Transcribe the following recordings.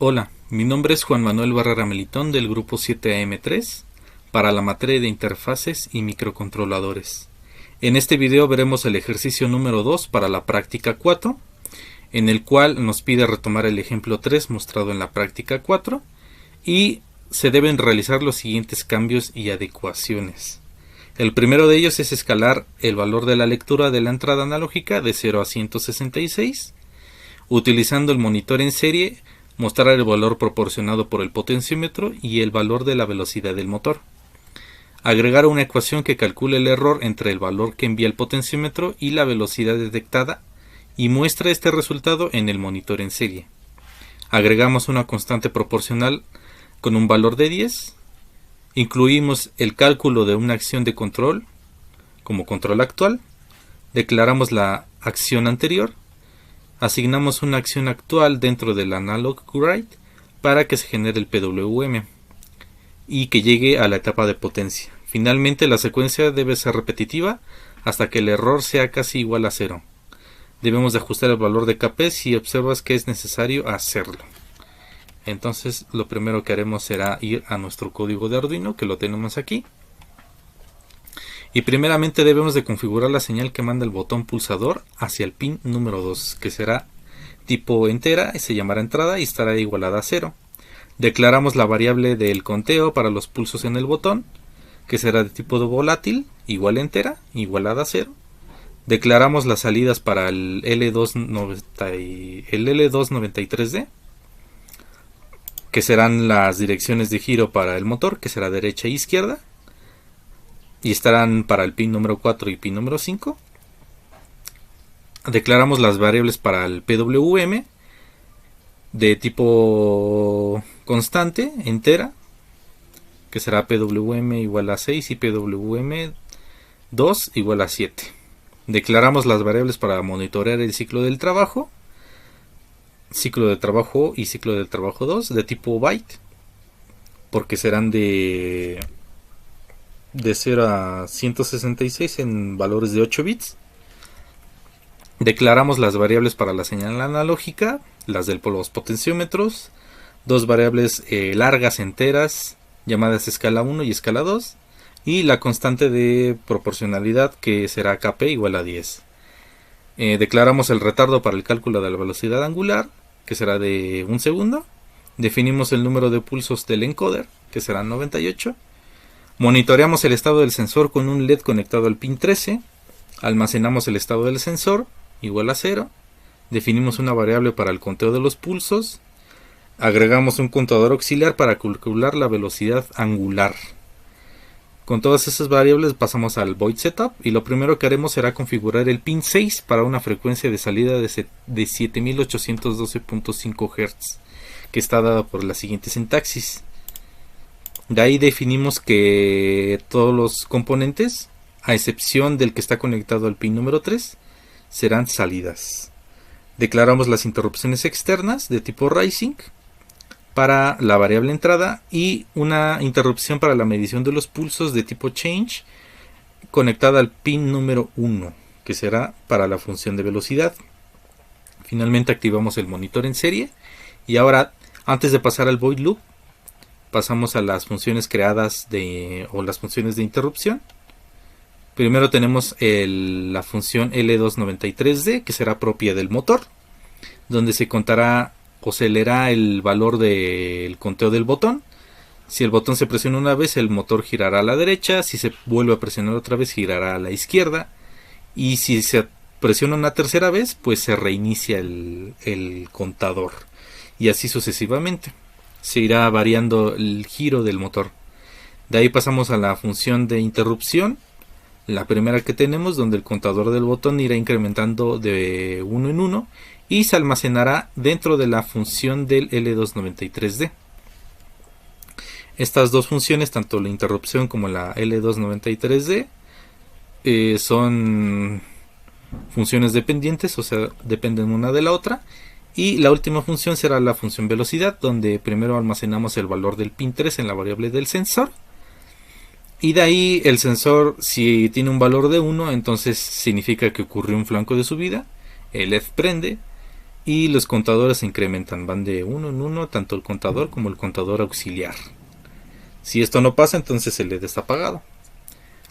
Hola, mi nombre es Juan Manuel Barrera Melitón del grupo 7AM3 para la materia de interfaces y microcontroladores. En este video veremos el ejercicio número 2 para la práctica 4, en el cual nos pide retomar el ejemplo 3 mostrado en la práctica 4 y se deben realizar los siguientes cambios y adecuaciones. El primero de ellos es escalar el valor de la lectura de la entrada analógica de 0 a 166, utilizando el monitor en serie, mostrar el valor proporcionado por el potenciómetro y el valor de la velocidad del motor. Agregar una ecuación que calcule el error entre el valor que envía el potenciómetro y la velocidad detectada y muestra este resultado en el monitor en serie. Agregamos una constante proporcional con un valor de 10. Incluimos el cálculo de una acción de control como control actual. Declaramos la acción anterior. Asignamos una acción actual dentro del analog write para que se genere el PWM y que llegue a la etapa de potencia. Finalmente, la secuencia debe ser repetitiva hasta que el error sea casi igual a 0. Debemos de ajustar el valor de KP si observas que es necesario hacerlo. Entonces, lo primero que haremos será ir a nuestro código de Arduino, que lo tenemos aquí. Y primeramente debemos de configurar la señal que manda el botón pulsador hacia el pin número 2, que será tipo entera, se llamará entrada y estará igualada a 0. Declaramos la variable del conteo para los pulsos en el botón, que será de tipo de volátil, igual entera, igualada a 0. Declaramos las salidas para el L293D, que serán las direcciones de giro para el motor, que será derecha e izquierda, y estarán para el pin número 4 y pin número 5. Declaramos las variables para el PWM de tipo constante, entera, que será PWM igual a 6 y PWM 2 igual a 7. Declaramos las variables para monitorear el ciclo del trabajo, ciclo de trabajo y ciclo del trabajo 2 de tipo byte, porque serán de 0 a 166 en valores de 8 bits. Declaramos las variables para la señal analógica, las de los potenciómetros, dos variables largas enteras llamadas escala 1 y escala 2, y la constante de proporcionalidad, que será Kp igual a 10. Declaramos el retardo para el cálculo de la velocidad angular, que será de 1 segundo. Definimos el número de pulsos del encoder, que serán 98. Monitoreamos el estado del sensor con un LED conectado al pin 13. Almacenamos el estado del sensor, igual a 0. Definimos una variable para el conteo de los pulsos. Agregamos un contador auxiliar para calcular la velocidad angular. Con todas esas variables pasamos al void setup y lo primero que haremos será configurar el pin 6 para una frecuencia de salida de 7812.5 Hz, que está dada por la siguiente sintaxis. De ahí definimos que todos los componentes, a excepción del que está conectado al pin número 3, serán salidas. Declaramos las interrupciones externas de tipo rising para la variable entrada y una interrupción para la medición de los pulsos de tipo change conectada al pin número 1, que será para la función de velocidad. Finalmente activamos el monitor en serie y ahora, antes de pasar al void loop, pasamos a las funciones creadas o las funciones de interrupción. Primero tenemos la función L293D, que será propia del motor, donde se contará o se leerá el valor del conteo del botón. Si el botón se presiona una vez, el motor girará a la derecha. Si se vuelve a presionar otra vez, girará a la izquierda. Y si se presiona una tercera vez, pues se reinicia el contador. Y así sucesivamente. Se irá variando el giro del motor. De ahí pasamos a la función de interrupción, la primera que tenemos, donde el contador del botón irá incrementando de 1 en 1 y se almacenará dentro de la función del L293D. Estas dos funciones, tanto la interrupción como la L293D, son funciones dependientes, o sea, dependen una de la otra. Y la última función será la función velocidad, donde primero almacenamos el valor del pin 3 en la variable del sensor. Y de ahí el sensor, si tiene un valor de 1, entonces significa que ocurrió un flanco de subida. El LED prende. y los contadores se incrementan, van de uno en uno, tanto el contador como el contador auxiliar. Si esto no pasa, entonces el LED está apagado.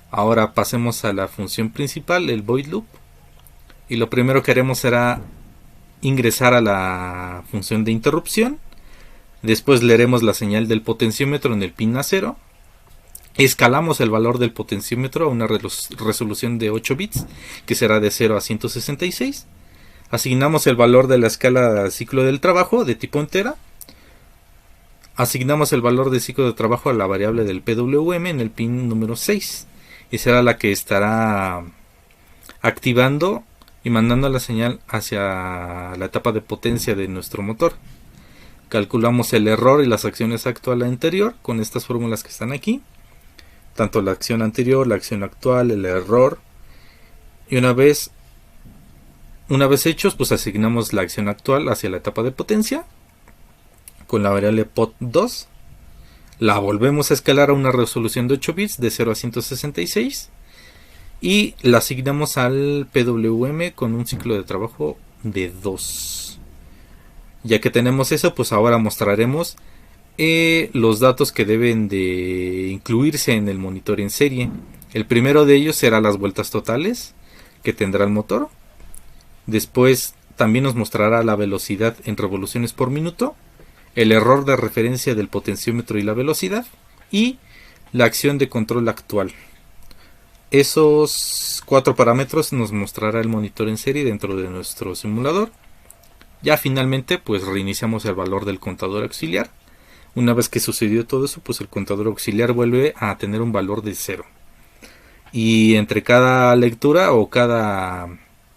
Ahora pasemos a la función principal, el void loop, y lo primero que haremos será ingresar a la función de interrupción. Después leeremos la señal del potenciómetro en el pin A0. Escalamos el valor del potenciómetro a una resolución de 8 bits, que será de 0 a 166. Asignamos el valor de la escala ciclo del trabajo de tipo entera. Asignamos el valor de ciclo de trabajo a la variable del PWM en el pin número 6. Y será la que estará activando y mandando la señal hacia la etapa de potencia de nuestro motor. Calculamos el error y las acciones actual anterior con estas fórmulas que están aquí. Tanto la acción anterior, la acción actual, el error. Y una vez hechos, pues asignamos la acción actual hacia la etapa de potencia con la variable pot2. La volvemos a escalar a una resolución de 8 bits de 0 a 166 y la asignamos al PWM con un ciclo de trabajo de 2. Ya que tenemos eso, pues ahora mostraremos los datos que deben de incluirse en el monitor en serie. El primero de ellos será las vueltas totales que tendrá el motor. Después también nos mostrará la velocidad en revoluciones por minuto, el error de referencia del potenciómetro y la velocidad, y la acción de control actual. Esos 4 parámetros nos mostrará el monitor en serie dentro de nuestro simulador. Ya finalmente pues reiniciamos el valor del contador auxiliar. Una vez que sucedió todo eso, pues el contador auxiliar vuelve a tener un valor de 0. Y entre cada lectura o cada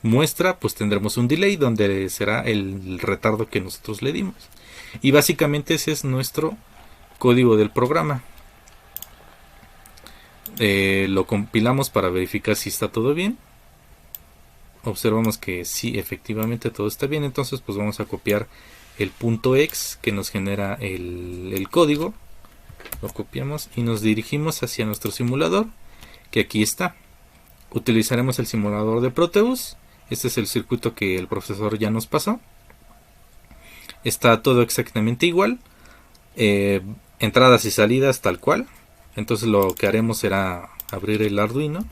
muestra pues tendremos un delay donde será el retardo que nosotros le dimos. Y básicamente ese es nuestro código del programa. Lo compilamos para verificar si está todo bien. Observamos que sí, efectivamente todo está bien. Entonces pues vamos a copiar el punto .x que nos genera el código. Lo copiamos y nos dirigimos hacia nuestro simulador, que aquí está. Utilizaremos el simulador de Proteus. Este es el circuito que el profesor ya nos pasó. Está todo exactamente igual. Entradas y salidas tal cual. Entonces lo que haremos será abrir el Arduino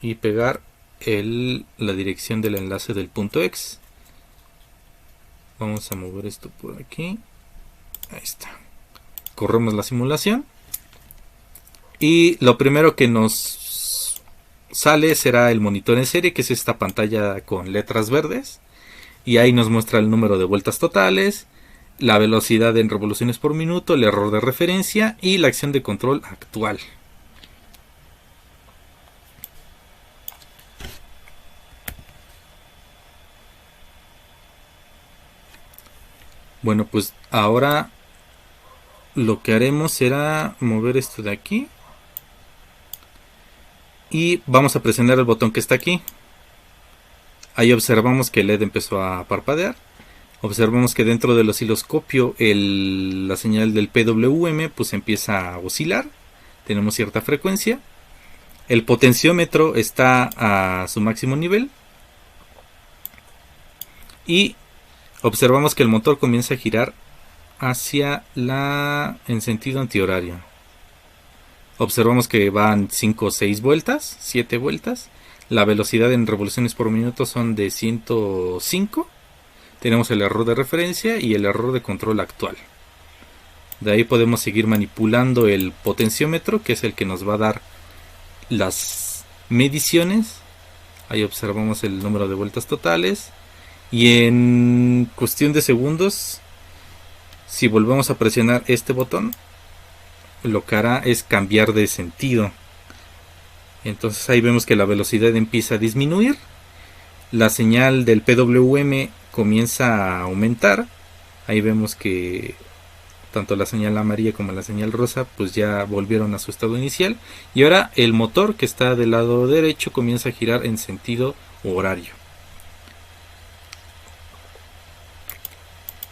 y pegar la dirección del enlace del punto .x. Vamos a mover esto por aquí. Ahí está. Corremos la simulación. Y lo primero que nos sale será el monitor en serie, que es esta pantalla con letras verdes. Y ahí nos muestra el número de vueltas totales, la velocidad en revoluciones por minuto, el error de referencia y la acción de control actual. Bueno, pues ahora lo que haremos será mover esto de aquí. Y vamos a presionar el botón que está aquí. Ahí observamos que el LED empezó a parpadear. Observamos que dentro del osciloscopio la señal del PWM pues empieza a oscilar. Tenemos cierta frecuencia. El potenciómetro está a su máximo nivel. Y observamos que el motor comienza a girar en sentido antihorario. Observamos que van 5 o 6 vueltas, 7 vueltas. La velocidad en revoluciones por minuto son de 105. Tenemos el error de referencia y el error de control actual. De ahí podemos seguir manipulando el potenciómetro, que es el que nos va a dar las mediciones. Ahí observamos el número de vueltas totales. Y en cuestión de segundos, si volvemos a presionar este botón, lo que hará es cambiar de sentido. Entonces ahí vemos que la velocidad empieza a disminuir. La señal del PWM comienza a aumentar. Ahí vemos que tanto la señal amarilla como la señal rosa pues ya volvieron a su estado inicial. Y ahora el motor, que está del lado derecho, comienza a girar en sentido horario.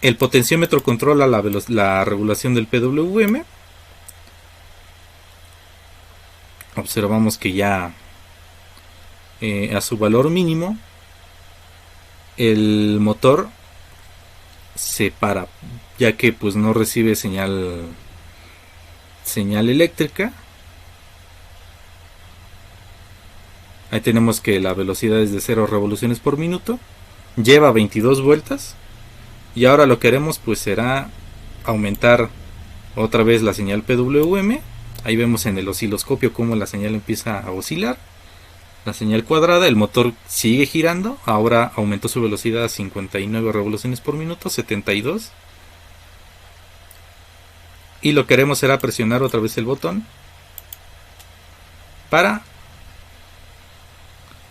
El potenciómetro controla la regulación del PWM. Observamos que ya a su valor mínimo el motor se para, ya que pues no recibe señal eléctrica. Ahí tenemos que la velocidad es de 0 revoluciones por minuto, lleva 22 vueltas, y ahora lo que haremos pues será aumentar otra vez la señal PWM. Ahí vemos en el osciloscopio cómo la señal empieza a oscilar, la señal cuadrada, el motor sigue girando, ahora aumentó su velocidad a 59 revoluciones por minuto, 72, y lo que haremos será presionar otra vez el botón para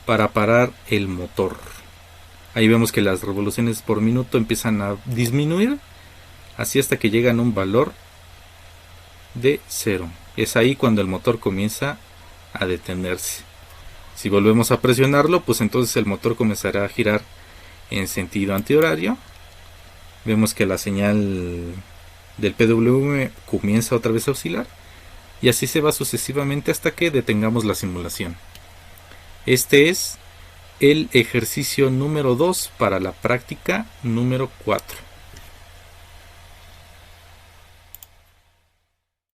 parar el motor. Ahí vemos que las revoluciones por minuto empiezan a disminuir, así hasta que llegan a un valor de 0. Es ahí cuando el motor comienza a detenerse. Si volvemos a presionarlo, pues entonces el motor comenzará a girar en sentido antihorario. Vemos que la señal del PWM comienza otra vez a oscilar, y así se va sucesivamente hasta que detengamos la simulación. Este es el ejercicio número 2 para la práctica número 4.